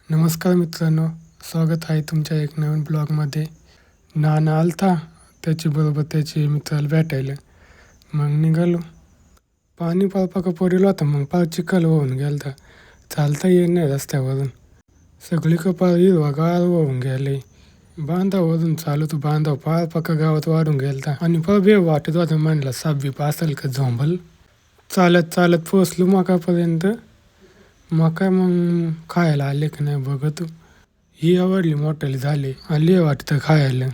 नमस्कार मित्रांनो, स्वागत आहे तुमच्या एक नवीन ब्लॉगमध्ये. नाना आलता त्याच्याबरोबर त्याचे मित्राला भेटायला. मग निघालो. पाणी पाका पडेल होता, मग पार चिखल वाहून गेलता. चालता येत नाही रस्त्यावरून. सगळी कपाळ हिरवागार वाहून गेले. बांधावरून चालतो बांधाव पार पक्का गावात वाढून गेलता. आणि पार वेळ वाटत होता, म्हणला साप बीप असेल का झोंबल. चालत चालत पोचलो मकापर्यंत. मका मग खायला आले की नाही बघतो. ही आवडली मोठाली झाली, आली वाटतं खायला.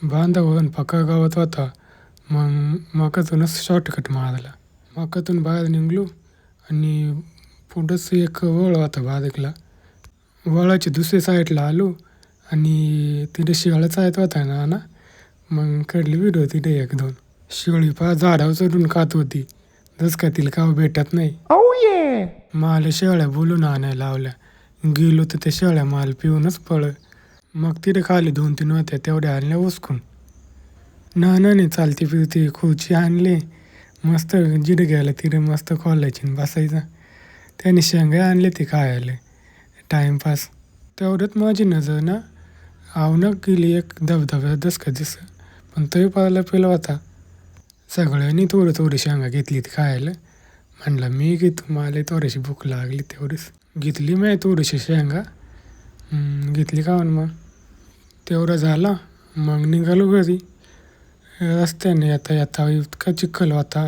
बांधावरून पक्का गावात होता. मग मकातूनच शॉर्टकट मारला. मकातून बाहेर निघलो आणि पुढंच एक वळ होता बारीकला. वळाच्या दुसऱ्या साईडला आलो आणि तिथे शिळा चालत होता ना. मग कडली व्हिडिओ तिथे एक दोन. शिळी पा झाडावर चढून खात होती, जस का तिला काव भेटत नाही. मला शेळ्या बोलून आणायला लावल्या. गेलो तर त्या शेळ्या माल पिऊनच पळ. मग तिथे खाली 2-3 होत्या, तेवढ्या आणल्या उचकून. नानाने चालती फिरती खुर्ची आणली. मस्त जिथे गेला तिथे मस्त खोलायची बसायचं. त्याने शेंगा आणले ते खायला टाईमपास. तेवढ्यात माझी नजर ना आवनक गेली एक धबधब्यात दसका दिस. पण तोही पाला पेला होता. सगळ्यांनी थोडी शेंगा घेतली ती खायला. म्हणलं मी घेतो, मला थोडीशी भूक लागली तेवढीच. घेतली मी थोडीशी शेंगा, घेतली खाऊन. मग तेवढं झाला. मग निघालो घरी. रस्त्याने येता इतका चिखल होता,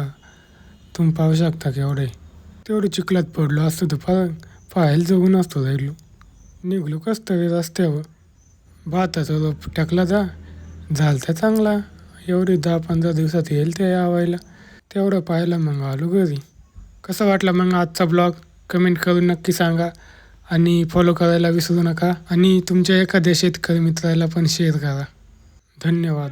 तुम्ही पाहू शकता केवढे. तेवढं चिखलात पडलो असतो तर पाहायला जगून असतो राहिलो. निघलो कस तरी रस्त्यावर. भाताचा रोप टाकला झालता चांगला. एवढी 10-15 दिवसात येईल ते यावायला. तेवढं पाहायला मग आलो घरी. कसा वाटला मग आजचा ब्लॉग कमेंट करून नक्की सांगा. आणि फॉलो करायला विसरू नका. आणि तुमच्या एखाद्या शेतकरी मित्राला पण शेअर करा. धन्यवाद.